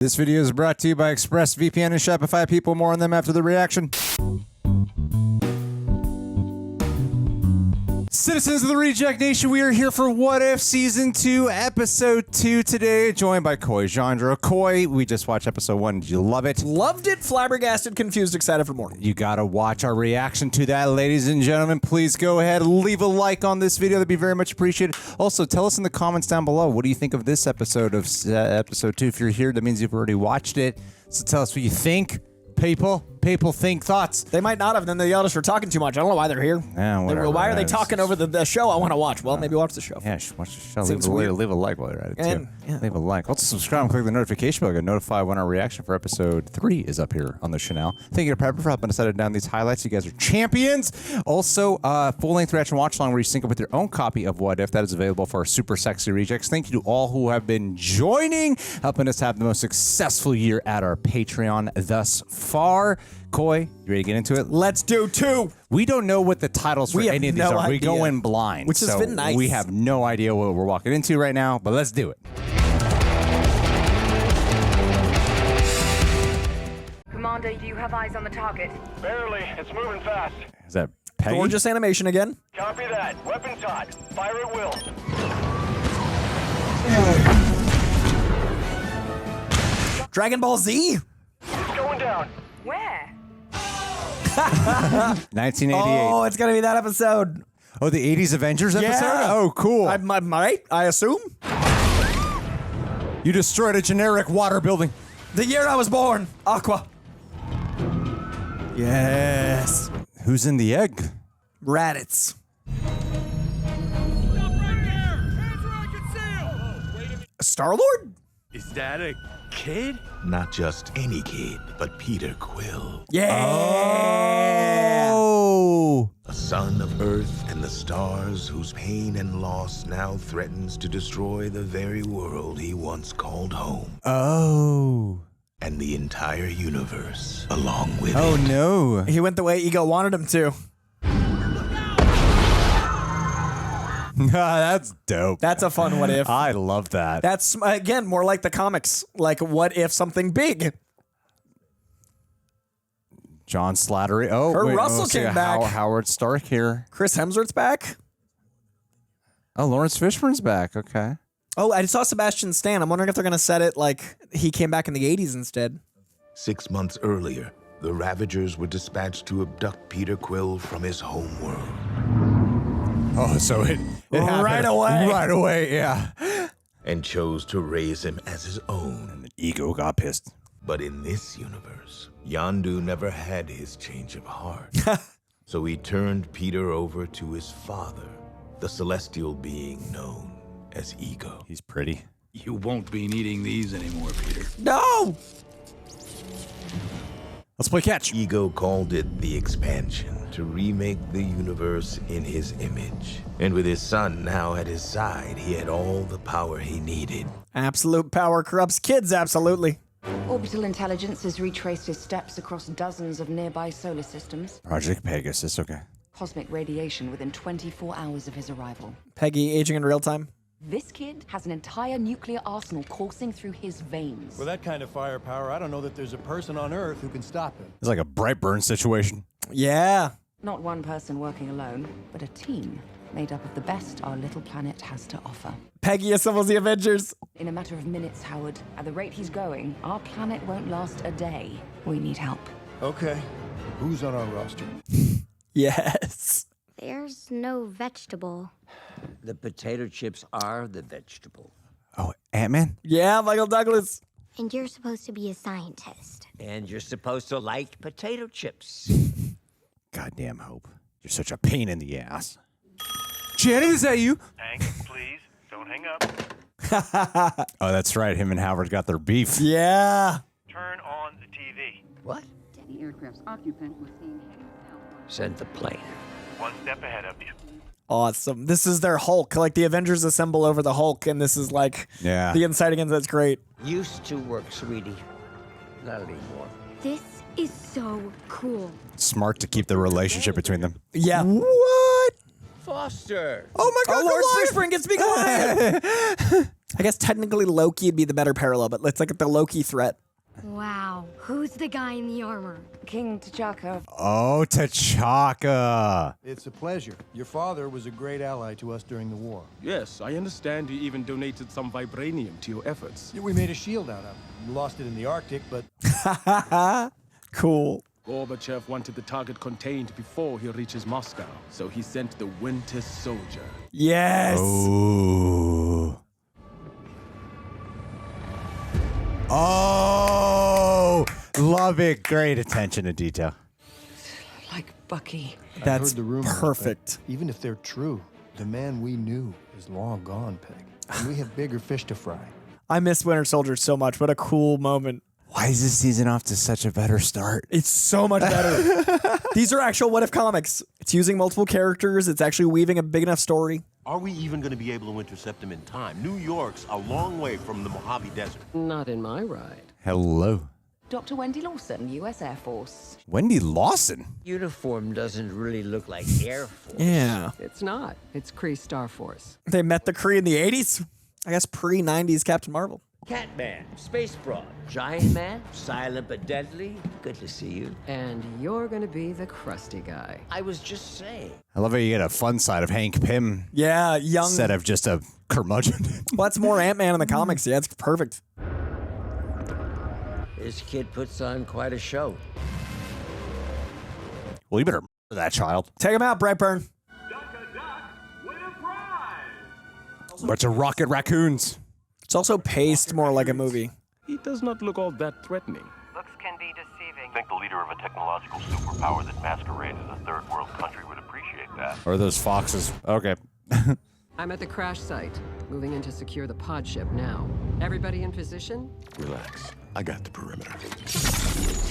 This video is brought to you by ExpressVPN and Shopify. People, more on them after the reaction. Citizens of the Reject Nation, we are here for What If Season 2, Episode 2 today, joined by Coy Jandra. Coy, we just watched Episode 1. Did you love it? Loved it, flabbergasted, confused, excited for more. You gotta watch our reaction to that, ladies and gentlemen. Please go ahead, leave a like on this video. That'd be very much appreciated. Also, tell us in the comments down below, what do you think of this episode of Episode 2? If you're here, that means you've already watched it. So tell us what you think. People think thoughts. They might not have, then they yelled us for talking too much. I don't know why they're here. Yeah, whatever. Why are they talking over the show I want to watch? Well, maybe watch the show. Yeah, watch the show. Leave a like while you're at it, too. Leave a like. Also, subscribe and click the notification bell. Get notified when our reaction for Episode 3 is up here on the channel. Thank you to Pepper for helping us edit down these highlights. You guys are champions. Also, full-length reaction watch-along where you sync up with your own copy of What If. That is available for our super sexy rejects. Thank you to all who have been joining, helping us have the most successful year at our Patreon thus far. Coy, you ready to get into it? Let's do 2. We don't know what the titles for any of these are. We go in blind. Which has been nice. We have no idea what we're walking into right now, but let's do it. Commander, do you have eyes on the target? Barely. It's moving fast. Is that Peggy? Gorgeous animation again. Copy that. Weapons hot. Fire at will. Dragon Ball Z. It's going down. Where? 1988. Oh, it's going to be that episode. Oh, the 80s Avengers episode? Yeah. Oh, cool. I assume. You destroyed a generic water building. The year I was born. Aqua. Yes. Who's in the egg? Raditz. Star-Lord? Is that a kid? Not just any kid, but Peter Quill. Yeah. Oh. A son of Earth and the stars whose pain and loss now threatens to destroy the very world he once called home. Oh. And the entire universe along with Oh, it. no. He went the way Ego wanted him to. That's dope. That's a fun what if. I love that. That's, again, more like the comics. Like, what if something big? John Slattery. Oh, Kurt wait, Russell came back. Howard Stark here. Chris Hemsworth's back? Oh, Lawrence Fishburne's back. Okay. Oh, I saw Sebastian Stan. I'm wondering if they're going to set it like he came back in the 80s instead. 6 months earlier, the Ravagers were dispatched to abduct Peter Quill from his home world. Oh, so it happened Right away. Right away, yeah. And chose to raise him as his own. And the ego got pissed. But in this universe, Yondu never had his change of heart. So he turned Peter over to his father, the celestial being known as Ego. He's pretty. You won't be needing these anymore, Peter. No! Let's play catch. Ego called it the expansion, to remake the universe in his image. And with his son now at his side, he had all the power he needed. Absolute power corrupts kids, absolutely. Orbital intelligence has retraced his steps across dozens of nearby solar systems. Project Pegasus, okay. Cosmic radiation within 24 hours of his arrival. Peggy aging in real time. This kid has an entire nuclear arsenal coursing through his veins. With that kind of firepower, I don't know that there's a person on Earth who can stop him. It's like a Brightburn situation. Yeah. Not one person working alone, but a team made up of the best our little planet has to offer. Peggy assembles the Avengers. In a matter of minutes, Howard, at the rate he's going, our planet won't last a day. We need help. Okay, who's on our roster? Yes. There's no vegetable. The potato chips are the vegetable. Oh, Ant-Man? Yeah, Michael Douglas. And you're supposed to be a scientist. And you're supposed to like potato chips. Goddamn Hope. You're such a pain in the ass. Janet, is that you? Hank, please, don't hang up. Oh, that's right. Him and Howard got their beef. Yeah. Turn on the TV. What? The aircraft's occupant was seen heading south. Send the plane. One step ahead of you. Awesome. This is their Hulk. Like the Avengers assemble over the Hulk, and this is like the inside again. That's great. Used to work, sweetie. Not anymore. This is so cool. Smart to keep the relationship between them. Yeah. What? Foster. Oh my God, Lawrence Fishburne gets to be Goliath. I guess technically Loki would be the better parallel, but let's look at the Loki threat. Wow, who's the guy in the armor? King T'Chaka. Oh, T'Chaka. It's a pleasure. Your father was a great ally to us during the war. Yes, I understand you even donated some vibranium to your efforts. Yeah, we made a shield out of it. We lost it in the Arctic, but... Cool. Gorbachev wanted the target contained before he reaches Moscow, so he sent the Winter Soldier. Yes. Oh. Oh, love it. Great attention to detail. Like Bucky. That's heard the rumors, perfect. but even if they're true, the man we knew is long gone, Peg. And we have bigger fish to fry. I miss Winter Soldier so much. What a cool moment. Why is this season off to such a better start? It's so much better. These are actual what if comics. It's using multiple characters. It's actually weaving a big enough story. Are we even going to be able to intercept them in time? New York's a long way from the Mojave Desert. Not in my ride. Hello. Dr. Wendy Lawson, U.S. Air Force. Wendy Lawson? Uniform doesn't really look like Air Force. Yeah. It's not. It's Kree Star Force. They met the Kree in the 80s. I guess pre-90s Captain Marvel. Catman, Space Broad, Giant Man, silent but deadly. Good to see you. And you're gonna be the crusty guy. I was just saying. I love how you get a fun side of Hank Pym. Yeah, young. Instead of just a curmudgeon. Well, that's more Ant-Man in the comics. Yeah, it's perfect. This kid puts on quite a show. Well, you better murder that child. Take him out, Brightburn. Bunch of rocket raccoons. It's also paced more like a movie. He does not look all that threatening. Looks can be deceiving. I think the leader of a technological superpower that masquerades as a third world country would appreciate that. Or those foxes. Okay. I'm at the crash site, moving in to secure the pod ship now. Everybody in position? Relax. I got the perimeter.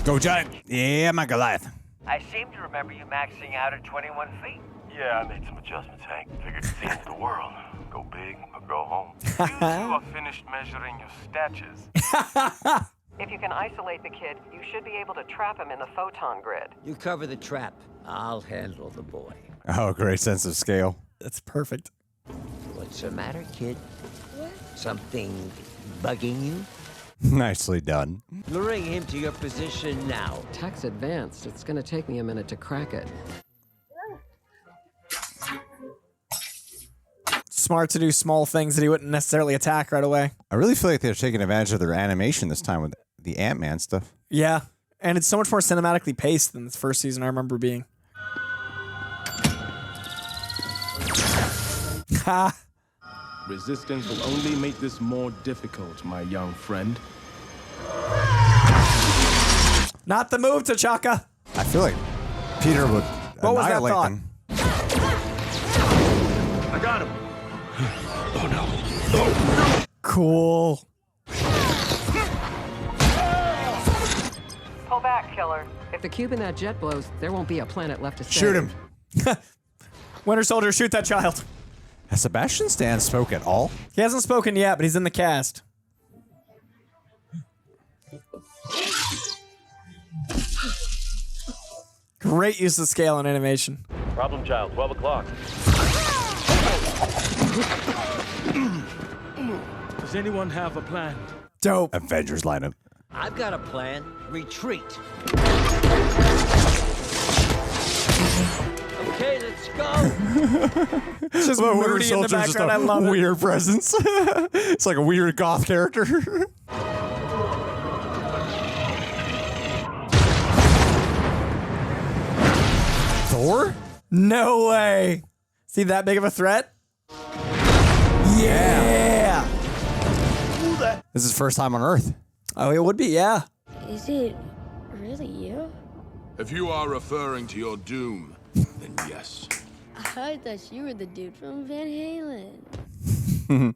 Go, Giant. Yeah, my Goliath. I seem to remember you maxing out at 21 feet. Yeah, I made some adjustments, Hank. Figured it's the end of the world. Go big or go home. You two are finished measuring your statures. If you can isolate the kid, you should be able to trap him in the photon grid. You cover the trap. I'll handle the boy. Oh, great sense of scale. That's perfect. What's the matter, kid? Something bugging you? Nicely done. Luring him to your position now. Tech's advanced. It's gonna take me a minute to crack it. Smart to do small things that he wouldn't necessarily attack right away. I really feel like they're taking advantage of their animation this time with the Ant-Man stuff. Yeah, and it's so much more cinematically paced than the first season I remember being. Ha! Resistance will only make this more difficult, my young friend. Not the move, T'Chaka. I feel like Peter would What was that annihilate thought? them. I got him. Oh no. Oh. Cool. Pull back, killer. If the cube in that jet blows, there won't be a planet left to save. Shoot him. Winter Soldier, shoot that child. Has Sebastian Stan spoke at all? He hasn't spoken yet, but he's in the cast. Great use of scale and animation. Problem child, 12 o'clock. Does anyone have a plan? Dope. Avengers lineup. I've got a plan. Retreat. Okay, let's go. It's just Well, moody in the background. I love it. Weird presence. It's like a weird goth character. Thor? No way. See that big of a threat? Yeah. This is his first time on Earth. Oh, it would be, yeah. Is it really you? If you are referring to your doom, then yes. I thought you were the dude from Van Halen.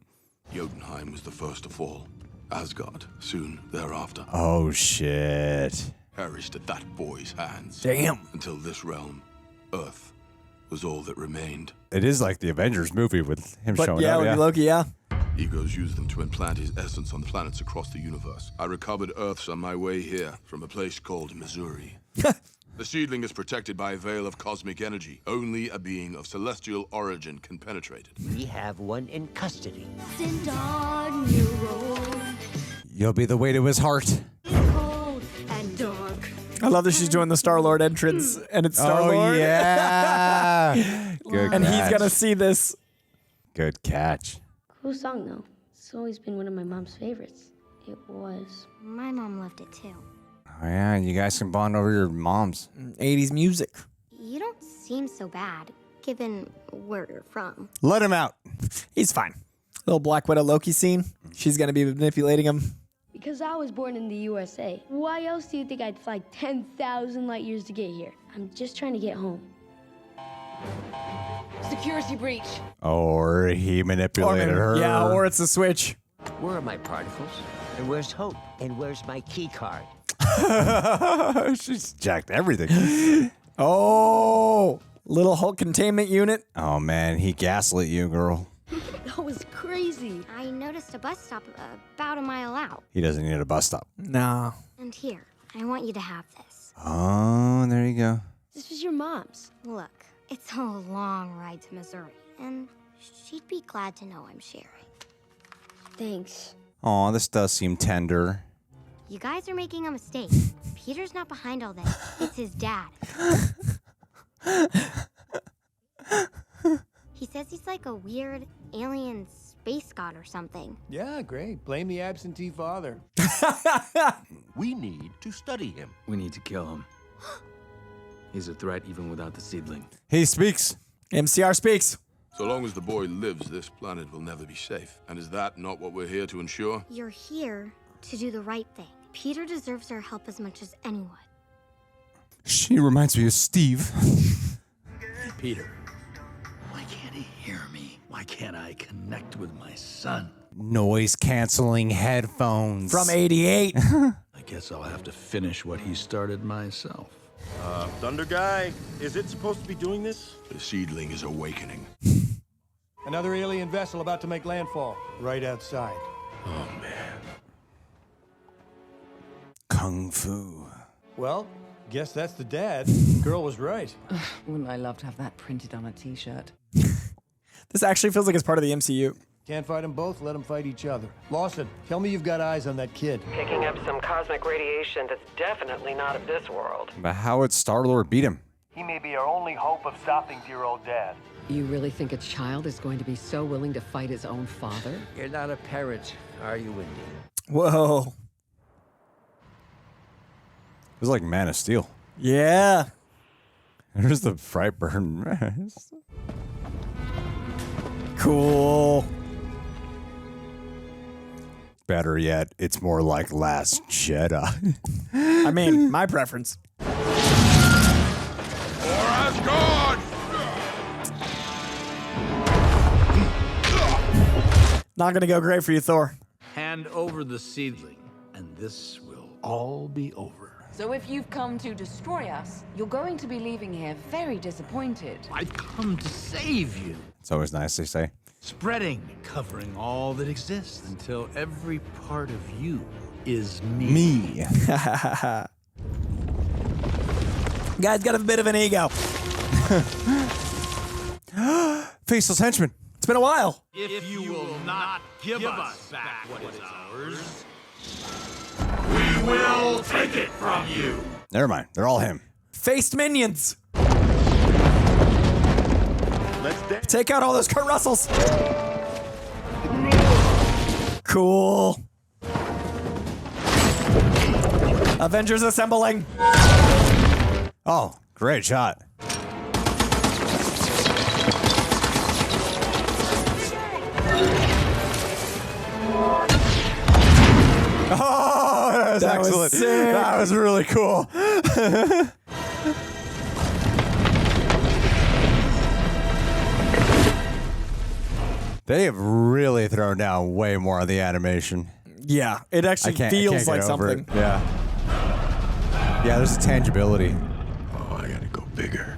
Jotunheim was the first to fall. Asgard soon thereafter. Oh, shit. Perished at that boy's hands. Damn. Until this realm, Earth, was all that remained. It is like the Avengers movie with him showing yeah, up. with Loki, yeah. Egos used them to implant his essence on planets across the universe. I recovered Earths on my way here from a place called Missouri. The seedling is protected by a veil of cosmic energy. Only a being of celestial origin can penetrate it. We have one in custody. You'll be the way to his heart. Cold and dark. I love that she's doing the Star-Lord entrance, and it's Star-Lord. Oh, yeah. Good And catch. he's going to see this. Good catch. Cool song, though. It's always been one of my mom's favorites. It was. My mom loved it, too. Oh, yeah, you guys can bond over your moms. 80s music. You don't seem so bad, given where you're from. Let him out. He's fine. Little Black Widow Loki scene. She's going to be manipulating him. Because I was born in the USA. Why else do you think I'd fly 10,000 light years to get here? I'm just trying to get home. Security breach. Or he manipulated her. Yeah, or it's a switch. Where are my particles? And where's Hope? And where's my key card? She's jacked everything. Oh, little Hulk containment unit. Oh, man, he gaslit you, girl. That was crazy. I noticed a bus stop about a mile out. He doesn't need a bus stop. No. And here, I want you to have this. Oh, there you go. This was your mom's. Look, it's a long ride to Missouri, and she'd be glad to know I'm sharing. Thanks. Oh, this does seem tender. You guys are making a mistake. Peter's not behind all this. It's his dad. He says he's like a weird alien space god or something. Yeah, great. Blame the absentee father. We need to study him. We need to kill him. He's a threat even without the seedling. He speaks. MCR speaks. So long as the boy lives, this planet will never be safe. And is that not what we're here to ensure? You're here to do the right thing. Peter deserves our help as much as anyone. She reminds me of Steve. Peter, why can't he hear me? Why can't I connect with my son? Noise canceling headphones. From 88. I guess I'll have to finish what he started myself. Thunder Guy, is it supposed to be doing this? The seedling is awakening. Another alien vessel about to make landfall right outside. Oh, man. Kung Fu. Well, guess that's the dad. Girl was right. Wouldn't I love to have that printed on a t-shirt? This actually feels like it's part of the MCU. Can't fight them both, let them fight each other. Lawson, tell me you've got eyes on that kid. Picking up some cosmic radiation that's definitely not of this world. But how would Star-Lord beat him? He may be our only hope of stopping dear old dad. You really think a child is going to be so willing to fight his own father? You're not a parent, are you, Wendy? Whoa. It was like Man of Steel. Yeah. There's the Brightburn. Cool. Better yet, it's more like Last Jedi. I mean, my preference. For Asgard! Not gonna go great for you, Thor. Hand over the seedling, and this will all be over. So if you've come to destroy us, you're going to be leaving here very disappointed. I've come to save you. It's always nice to say. Spreading, covering all that exists until every part of you is me. Me. Guy's got a bit of an ego. Faceless henchman. It's been a while. If you will not give us back what is ours, we will take it from you. Never mind. They're all him. Faced minions. Let's take out all those Kurt Russells. Cool. Avengers assembling. Oh, great shot. Oh, that was excellent. Was sick. That was really cool. They have really thrown down way more on the animation. Yeah, it actually feels like something. Yeah. Yeah, there's a tangibility. Oh, I gotta go bigger.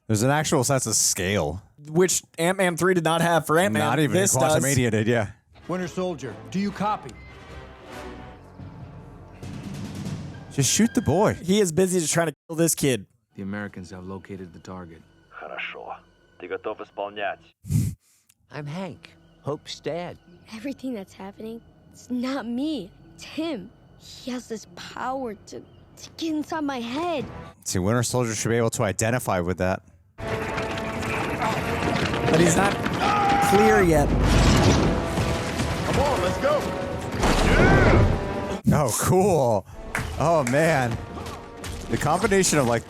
There's an actual sense of scale. Which Ant-Man 3 did not have for Ant-Man. Not even this Quantumania did, yeah. Winter Soldier, do you copy? Just shoot the boy. He is busy just trying to kill this kid. The Americans have located the target. Хорошо. Ты готов исполнять? I'm Hank, Hope's dad. Everything that's happening, it's not me. It's him. He has this power to get inside my head. See, Winter Soldier should be able to identify with that. But he's not clear yet. Come on, let's go. Oh, cool. Oh, man. The combination of like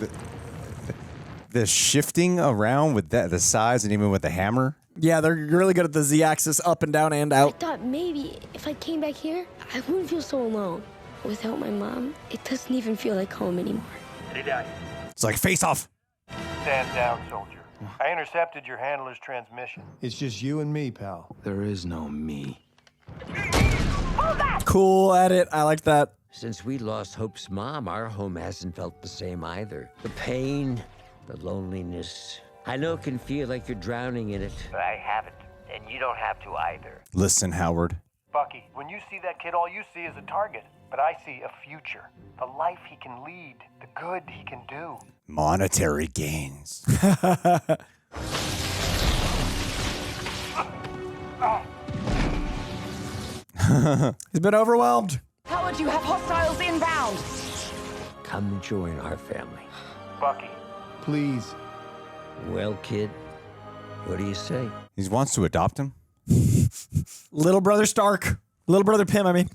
the shifting around with the size and even with the hammer. Yeah, they're really good at the Z-axis, up and down and out. I thought maybe if I came back here, I wouldn't feel so alone. Without my mom, it doesn't even feel like home anymore. It's like Face Off. Stand down, soldier. I intercepted your handler's transmission. It's just you and me, pal. There is no me. Cool at it. I like that. Since we lost Hope's mom, our home hasn't felt the same either. The pain, the loneliness. I know it can feel like you're drowning in it. But I haven't, and you don't have to either. Listen, Howard. Bucky, when you see that kid, all you see is a target. But I see a future. The life he can lead. The good he can do. Monetary gains. He's been overwhelmed. Howard, you have hostiles inbound. Come join our family. Bucky. Please. Well, kid, what do you say? He wants to adopt him? Little brother Stark. Little brother Pym, I mean.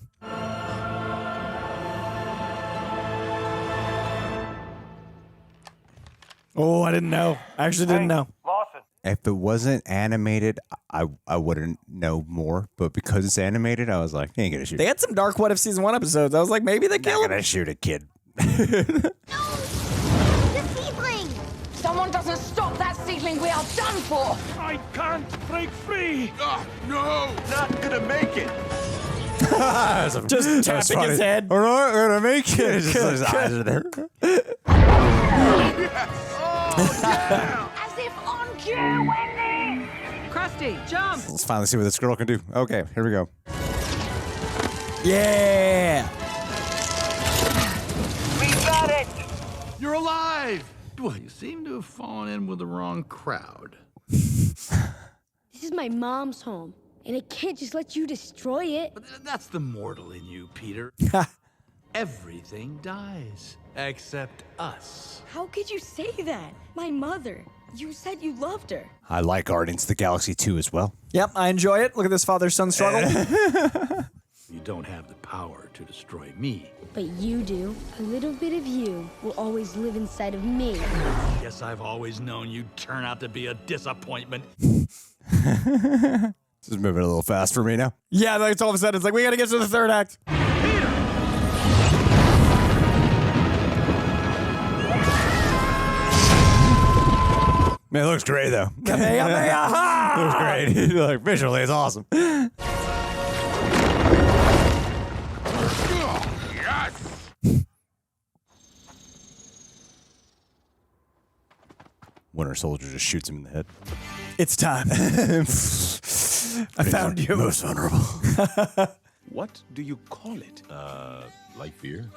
Oh, I didn't know. I actually didn't know. Lawson. If it wasn't animated, I wouldn't know more. But because it's animated, I was like, he ain't gonna shoot. They had some Dark What If Season 1 episodes. I was like, maybe they kill him. Gonna shoot a kid. The seedling! Someone doesn't stop that seedling, we are done for. I can't break free. No, Not gonna make it. Just tapping his head. All right, we're gonna make it. Just his eyes are there. As if on cue, Wendy! Krusty, jump! Let's finally see what this girl can do. Okay, here we go. Yeah. We got it! You're alive! Well, you seem to have fallen in with the wrong crowd. This is my mom's home, and I can't just let you destroy it. But that's the mortal in you, Peter. Everything dies, except us. How could you say that? My mother. You said you loved her. I like Guardians of the Galaxy 2 as well. Yep, I enjoy it. Look at this father-son struggle. You don't have the power to destroy me. But you do. A little bit of you will always live inside of me. Guess I've always known you'd turn out to be a disappointment. This is moving a little fast for me now. Yeah, like all of a sudden it's like, we gotta get to the third act. Man, it looks great though. Kamehameha! It looks great. Like visually, it's awesome. Winter Soldier just shoots him in the head. It's time. I found you. Most vulnerable. What do you call it? Light beer?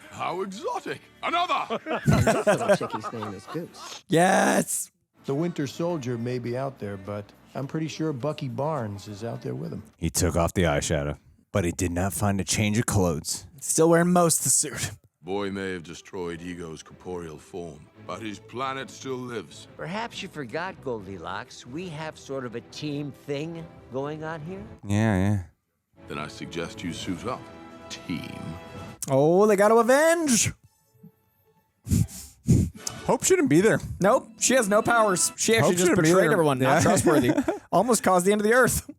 How exotic! Another! Little chicky's name is Goose. Yes. The Winter Soldier may be out there, but I'm pretty sure Bucky Barnes is out there with him. He took off the eyeshadow, but he did not find a change of clothes. Still wearing most of the suit. Boy may have destroyed Ego's corporeal form, but his planet still lives. Perhaps you forgot, Goldilocks. We have sort of a team thing going on here. Yeah. Then I suggest you suit up, team. Oh, they got to avenge. Hope shouldn't be there. Nope, she has no powers. She actually Hope just shouldn't be betrayed there. everyone. Yeah. Not trustworthy. Almost caused the end of the earth.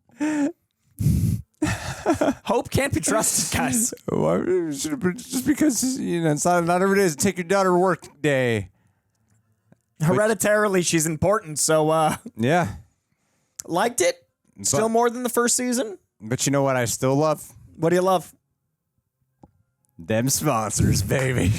Hope can't be trusted, guys. Just because, it's not every day is take your daughter to work day. Hereditarily, she's important, so Yeah. liked it. Still more than the first season. But you know what I still love? What do you love? Them sponsors, baby.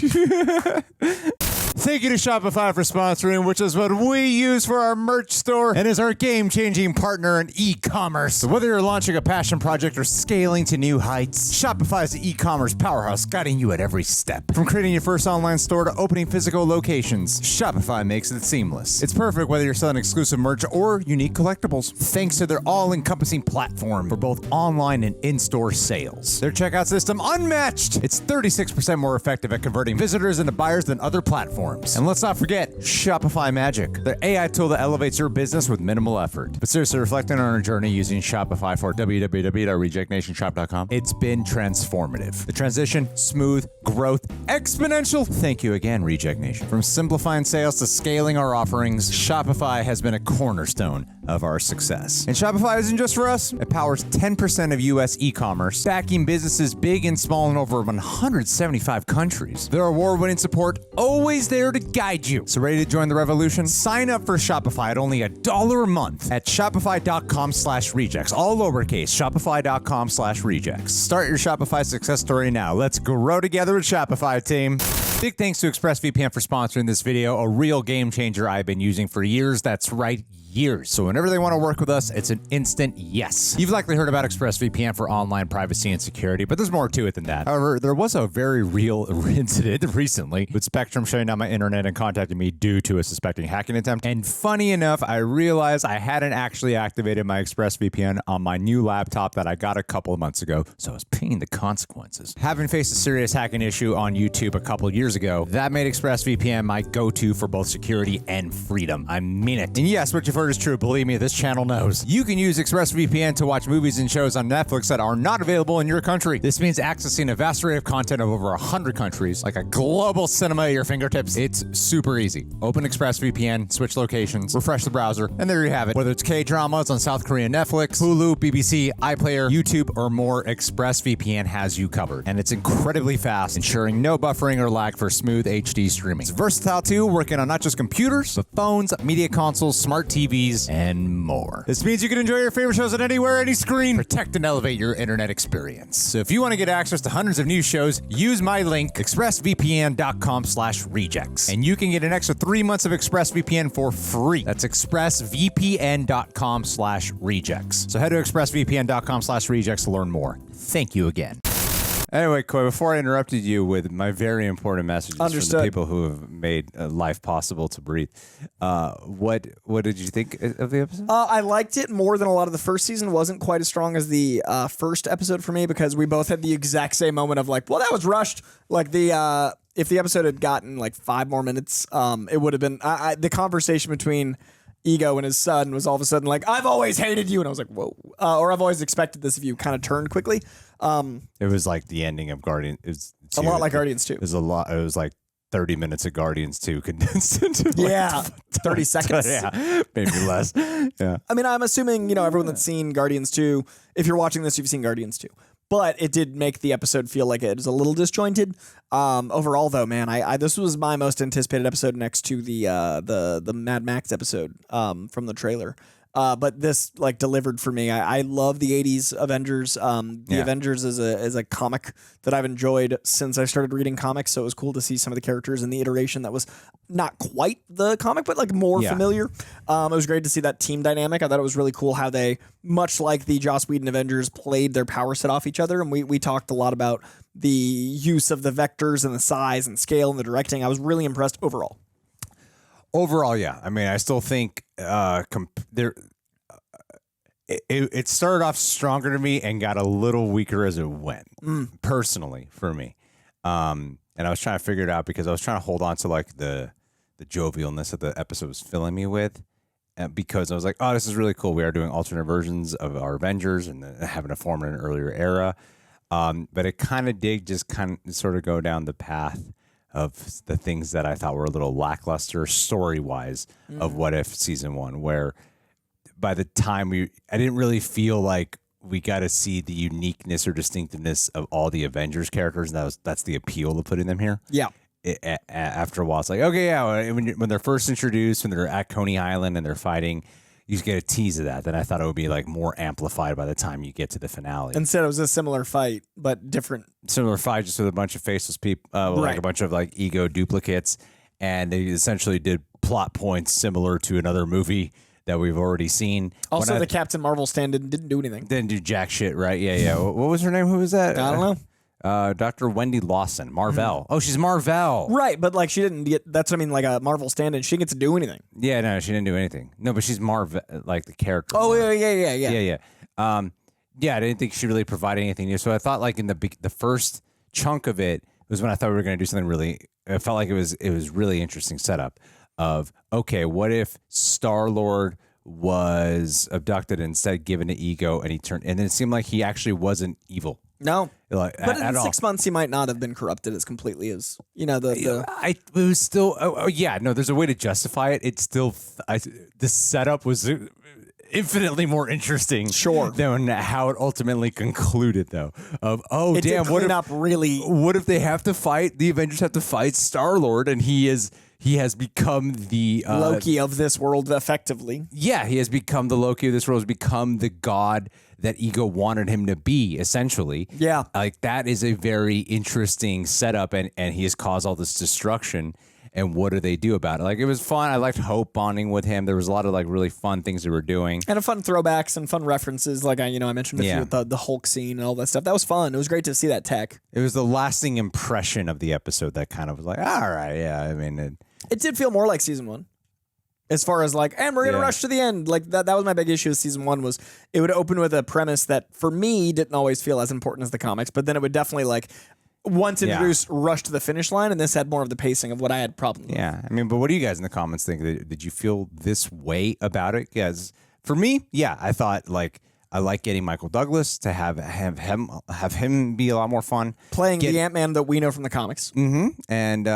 Thank you to Shopify for sponsoring, which is what we use for our merch store and is our game-changing partner in e-commerce. So whether you're launching a passion project or scaling to new heights, Shopify is the e-commerce powerhouse guiding you at every step. From creating your first online store to opening physical locations, Shopify makes it seamless. It's perfect whether you're selling exclusive merch or unique collectibles, thanks to their all-encompassing platform for both online and in-store sales. Their checkout system, unmatched! It's 36% more effective at converting visitors into buyers than other platforms. And let's not forget Shopify Magic, their AI tool that elevates your business with minimal effort. But seriously, reflecting on our journey using Shopify for www.rejectnationshop.com, it's been transformative. The transition, smooth, growth, exponential. Thank you again, Reject Nation. From simplifying sales to scaling our offerings, Shopify has been a cornerstone of our success. And Shopify isn't just for us. It powers 10% of U.S. e-commerce, backing businesses big and small in over 175 countries. Their award-winning support, always there to guide you. So ready to join the revolution? Sign up for Shopify at only $1 a month at shopify.com/rejects. All lowercase, shopify.com/rejects. Start your Shopify success story now. Let's grow together with Shopify, team. Big thanks to ExpressVPN for sponsoring this video, a real game changer I've been using for years. That's right, years. So whenever they want to work with us, it's an instant yes. You've likely heard about ExpressVPN for online privacy and security, but there's more to it than that. However, there was a very real incident recently with Spectrum shutting down my internet and contacting me due to a suspected hacking attempt. And funny enough, I realized I hadn't actually activated my ExpressVPN on my new laptop that I got a couple of months ago, so I was paying the consequences. Having faced a serious hacking issue on YouTube a couple of years ago, that made ExpressVPN my go-to for both security and freedom. I mean it. And yes, what you've heard is true. Believe me, this channel knows. You can use ExpressVPN to watch movies and shows on Netflix that are not available in your country. This means accessing a vast array of content of over 100 countries, like a global cinema at your fingertips. It's super easy. Open ExpressVPN, switch locations, refresh the browser, and there you have it. Whether it's K-dramas on South Korean Netflix, Hulu, BBC, iPlayer, YouTube, or more, ExpressVPN has you covered. And it's incredibly fast, ensuring no buffering or lag for smooth HD streaming. It's versatile too, working on not just computers, but phones, media consoles, smart TVs, and more. This means you can enjoy your favorite shows on anywhere, any screen. Protect and elevate your internet experience. So if you want to get access to hundreds of new shows, use my link, expressvpn.com/rejects. And you can get an extra 3 months of ExpressVPN for free. That's expressvpn.com/rejects. So head to expressvpn.com/rejects to learn more. Thank you again. Anyway, Coy, before I interrupted you with my very important messages from the people who have made life possible to breathe, what did you think of the episode? I liked it more than a lot of the first season. Wasn't quite as strong as the first episode for me because we both had the exact same moment of like, well, that was rushed. Like the if the episode had gotten like 5 more minutes, it would have been the conversation between Ego and his son was all of a sudden like, I've always hated you. And I was like, whoa. Or I've always expected this of you, kind of turned quickly. It was like the ending of Guardians. It's a lot like Guardians 2. It was a lot. It was like 30 minutes of Guardians 2 condensed into 30 seconds. Yeah, maybe less. Yeah. I mean, I'm assuming, everyone that's seen Guardians 2, if you're watching this, you've seen Guardians 2. But it did make the episode feel like it is a little disjointed. Overall, though, man, I this was my most anticipated episode next to the Mad Max episode from the trailer. But this delivered for me. I love the 80s Avengers. Avengers is a comic that I've enjoyed since I started reading comics. So it was cool to see some of the characters in the iteration that was not quite the comic, but more familiar. It was great to see that team dynamic. I thought it was really cool how they, much like the Joss Whedon Avengers, played their power set off each other. And we talked a lot about the use of the vectors and the size and scale and the directing. I was really impressed overall. Overall, yeah. I mean, I still think it started off stronger to me and got a little weaker as it went, personally, for me. And I was trying to figure it out because I was trying to hold on to the jovialness that the episode was filling me with. Because I was like, oh, this is really cool. We are doing alternate versions of our Avengers and having a form in an earlier era. But it kind of did just kind of sort of go down the path of the things that I thought were a little lackluster story-wise of What If Season 1, where by the time I didn't really feel like we got to see the uniqueness or distinctiveness of all the Avengers characters, and that's the appeal of putting them here. Yeah. After a while, it's like, okay, yeah, when they're first introduced, when they're at Coney Island and they're fighting, you just get a tease of that. Then I thought it would be more amplified by the time you get to the finale. Instead, it was a similar fight, but different. Similar fight, just with a bunch of faceless people, like a bunch of ego duplicates. and they essentially did plot points similar to another movie that we've already seen. Also, the Captain Marvel stand didn't do anything. Didn't do jack shit, right? Yeah. What was her name? Who was that? I don't know. Dr. Wendy Lawson, Mar-Vell. Oh, she's Mar-Vell. Right, but like she didn't get. That's what I mean. Like a Marvel stand-in, she didn't get to do anything. Yeah, no, she didn't do anything. No, but she's Mar-Vell, like the character. Oh, yeah. Yeah. I didn't think she really provided anything new. So I thought like in the first chunk of it was when I thought we were going to do something really. It felt like it was really interesting setup of okay, what if Star-Lord was abducted and instead given to Ego, and then it seemed like he actually wasn't evil. No, like, but in all. 6 months he might not have been corrupted as completely as It was still. No, there's a way to justify it. It's still the setup was infinitely more interesting. Sure. Than how it ultimately concluded, though. Of it damn, did clean up really. What if they have to fight? The Avengers have to fight Star-Lord, and he has become the Loki of this world, effectively. Yeah, he has become the Loki of this world. Has become the god that Ego wanted him to be, essentially. Yeah. Like, that is a very interesting setup, and he has caused all this destruction, and what do they do about it? Like, it was fun. I liked Hope bonding with him. There was a lot of, like, really fun things they were doing. And fun throwbacks and fun references. Like, I mentioned a few with the Hulk scene and all that stuff. That was fun. It was great to see that tech. It was the lasting impression of the episode that kind of was like, all right, yeah, I mean... It did feel more like season 1. As far as like, and we're going to rush to the end. Like that was my big issue with season 1 was it would open with a premise that for me didn't always feel as important as the comics, but then it would definitely like once introduced rush to the finish line, and this had more of the pacing of what I had problems with. Yeah. I mean, but what do you guys in the comments think? Did you feel this way about it? Because for me, yeah, I thought like I like getting Michael Douglas to have him be a lot more fun. Playing the Ant-Man that we know from the comics. Mm-hmm. And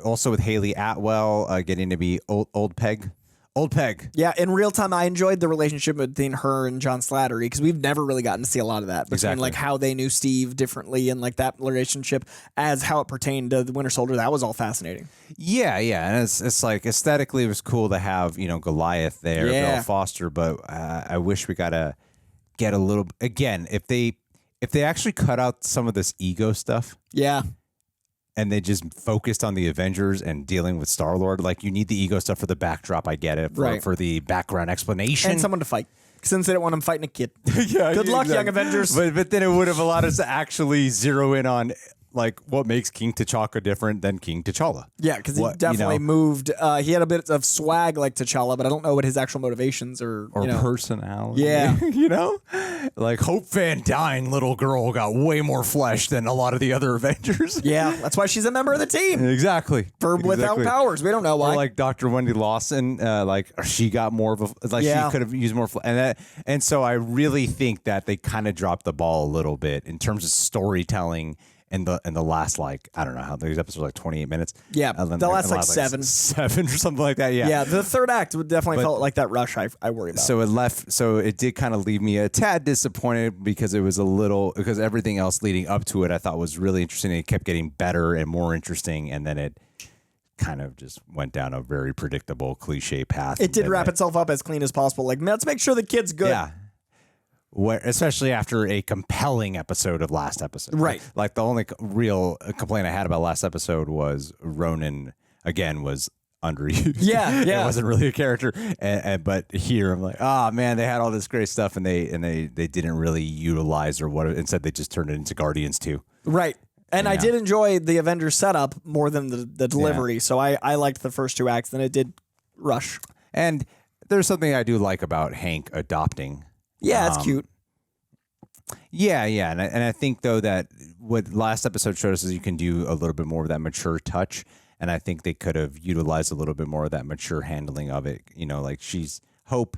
also with Haley Atwell getting to be old Peg. Old Peg. Yeah, in real time, I enjoyed the relationship between her and John Slattery because we've never really gotten to see a lot of that. Between like how they knew Steve differently and like that relationship as how it pertained to the Winter Soldier. That was all fascinating. Yeah. And it's like aesthetically it was cool to have, Goliath there, Bill Foster, but I wish we got to get a little again if they actually cut out some of this ego stuff. Yeah. And they just focused on the Avengers and dealing with Star-Lord. Like, you need the ego stuff for the backdrop. I get it. For the background explanation. And someone to fight. Since they didn't want him fighting a kid. Yeah. Good luck, young Avengers. But then it would have allowed us to actually zero in on, like, what makes King T'Challa different than King T'Challa. Yeah, because he definitely moved. He had a bit of swag like T'Challa, but I don't know what his actual motivations or personality. Yeah. Like Hope Van Dyne, little girl, got way more flesh than a lot of the other Avengers. Yeah, that's why she's a member of the team. Exactly. Without powers. We don't know why. Or like Dr. Wendy Lawson, she got more of a, she could have used more and so I really think that they kind of dropped the ball a little bit in terms of storytelling. In the last, like, I don't know how these episodes are like 28 minutes. Yeah, the last like 7 or something like that. Yeah. Yeah, the third act would definitely felt like that rush I worry about. So it did kind of leave me a tad disappointed because because everything else leading up to it I thought was really interesting. It kept getting better and more interesting, and then it kind of just went down a very predictable cliche path. It did wrap itself up as clean as possible. Like, let's make sure the kid's good. Yeah. Especially after a compelling episode of last episode. Right. Like the only real complaint I had about last episode was Ronan, again, was underused. Yeah. It wasn't really a character. But here I'm like, man, they had all this great stuff and they didn't really utilize instead they just turned it into Guardians 2. Right. And I did enjoy the Avengers setup more than the delivery. Yeah. So I liked the first 2 acts, then it did rush. And there's something I do like about Hank adopting. Yeah, it's cute. Yeah, and I think though that what last episode showed us is you can do a little bit more of that mature touch, and I think they could have utilized a little bit more of that mature handling of it. Like she's Hope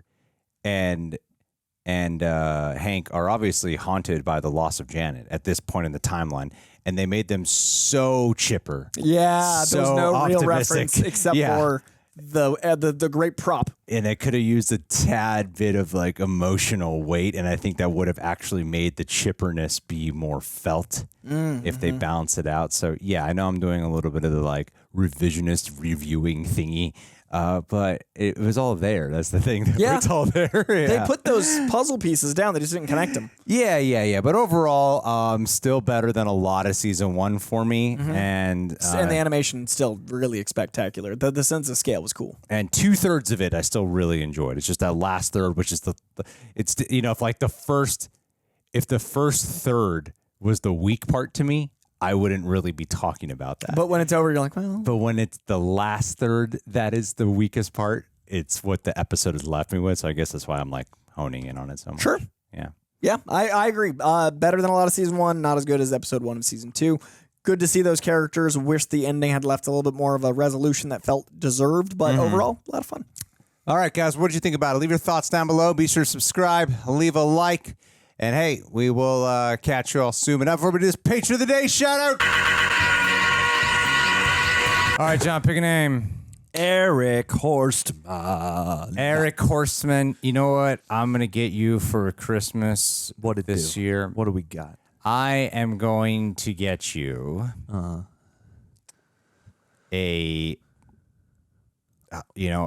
and Hank are obviously haunted by the loss of Janet at this point in the timeline, and they made them so chipper. Yeah, so there's no optimistic. real reference except for the great prop. And it could have used a tad bit of like emotional weight, and I think that would have actually made the chipperness be more felt if they balance it out. So yeah, I know I'm doing a little bit of the like revisionist reviewing thingy, But it was all there. That's the thing. Yeah. It's all there. Yeah. They put those puzzle pieces down. They just didn't connect them. Yeah. But overall, still better than a lot of season 1 for me. And the animation still really spectacular. The sense of scale was cool. And 2/3 of it I still really enjoyed. It's just that last third, which is if the first third was the weak part to me, I wouldn't really be talking about that. But when it's over, you're like, well. But when it's the last third that is the weakest part, it's what the episode has left me with. So I guess that's why I'm like honing in on it so much. Sure. Yeah. Yeah, I agree. Better than a lot of season 1, not as good as episode 1 of season 2. Good to see those characters. Wish the ending had left a little bit more of a resolution that felt deserved, but overall, a lot of fun. All right, guys, what did you think about it? Leave your thoughts down below. Be sure to subscribe, leave a like, and hey, we will catch you all soon. Enough for this Patron of the Day shout out. All right, John, pick a name. Eric Horstman. Eric Horstman. You know what? I'm going to get you for Christmas this year. What do we got? I am going to get you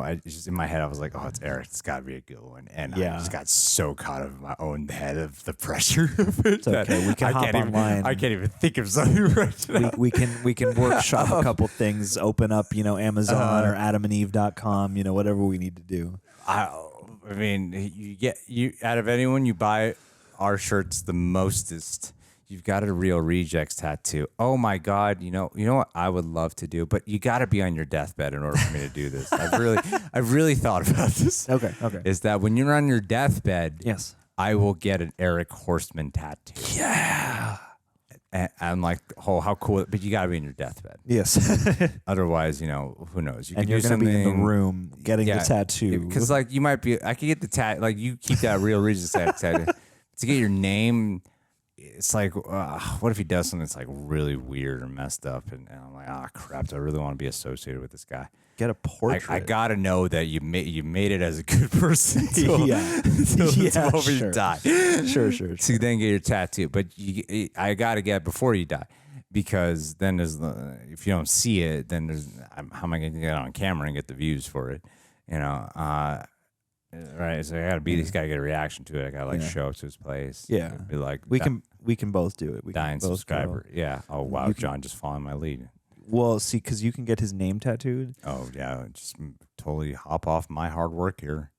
I just in my head I was like, oh, it's Eric. It's got to be a good one. And I just got so caught up in my own head of the pressure of it. It's okay. We can hop online. I can't even think of something right now. We can workshop a couple things. Open up, Amazon or AdamandEve.com. Whatever we need to do. I mean, you out of anyone you buy our shirts the mostest. You've got a Real Rejects tattoo. Oh my God! You know what I would love to do, but you got to be on your deathbed in order for me to do this. I've really thought about this. Okay. Is that when you're on your deathbed? Yes. I will get an Eric Horstman tattoo. Yeah. And I'm like, oh, how cool! But you got to be in your deathbed. Yes. Otherwise, who knows? You and could you're do going to be in the something- room getting the tattoo. Because you might be. I could get the tat. Like you keep that Real Rejects tattoo to get your name. It's like, what if he does something that's like really weird or messed up? And I'm like, crap, do I really want to be associated with this guy? Get a portrait. I got to know that you made it as a good person until you die. Sure. So you then get your tattoo. But I got to get it before you die. Because then if you don't see it, then how am I going to get it on camera and get the views for it? Right, so I gotta be. He's gotta get a reaction to it. I gotta show up to his place. Yeah, be like we can both do it. We dying can both subscriber. go. Yeah. Oh wow, John just following my lead. Well, see, because you can get his name tattooed. Oh yeah, just totally hop off my hard work here.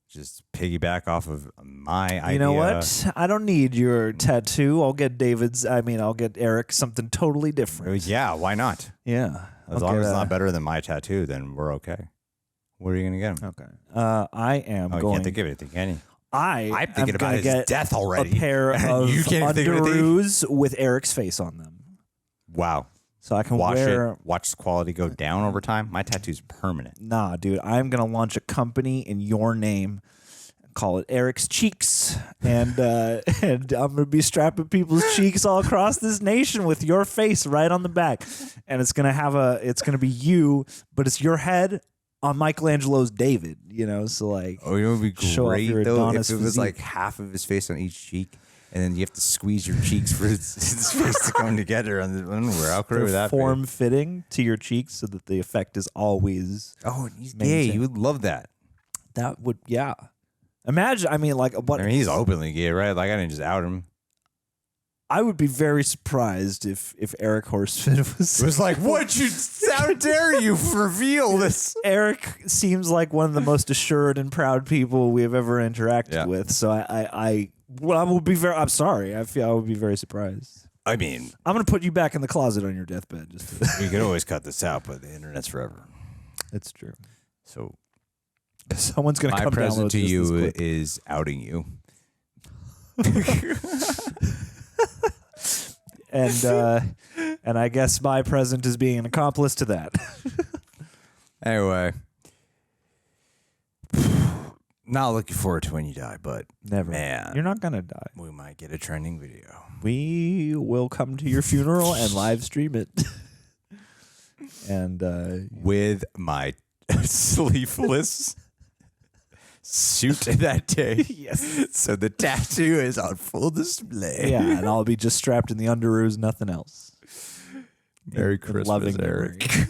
Just piggyback off of my idea. You know what? I don't need your tattoo. I'll get I'll get Eric something totally different. Yeah, why not? Yeah, as long as it's not better than my tattoo, then we're okay. Where are you going to get him? Okay. I am going... You can't think of anything, can you? I'm thinking about his death already. A pair of you can't underoos with Eric's face on them. Wow. So I can watch the quality go down over time. My tattoo's permanent. Nah, dude. I'm going to launch a company in your name. Call it Eric's Cheeks. And I'm going to be strapping people's cheeks all across this nation with your face right on the back. And it's going to be you, but it's your head on Michelangelo's David, so like. Oh, it would be show off great your though if Adonis it was physique. like half of his face on each cheek, and then you have to squeeze your cheeks for his face to come together on the underwear. How cool would that be? Form fitting to your cheeks so that the effect is always. Oh, he's gay. You would love that. That would, yeah. Imagine, what? He's openly gay, right? Like I didn't just out him. I would be very surprised if Eric Horstman was like, what? How dare you reveal this? Eric seems like one of the most assured and proud people we have ever interacted with. So I would be I'm sorry. I feel I would be very surprised. I mean, I'm going to put you back in the closet on your deathbed. We could always cut this out, but the internet's forever. It's true. So someone's going to come download My present to this you clip. is outing you. And I guess my present is being an accomplice to that. Anyway, not looking forward to when you die, but never. Man, you're not gonna die. We might get a trending video. We will come to your funeral and live stream it. And with my sleeveless suit that day. Yes. So the tattoo is on full display. Yeah, and I'll be just strapped in the underoos, nothing else. Merry Christmas, loving Eric. memory.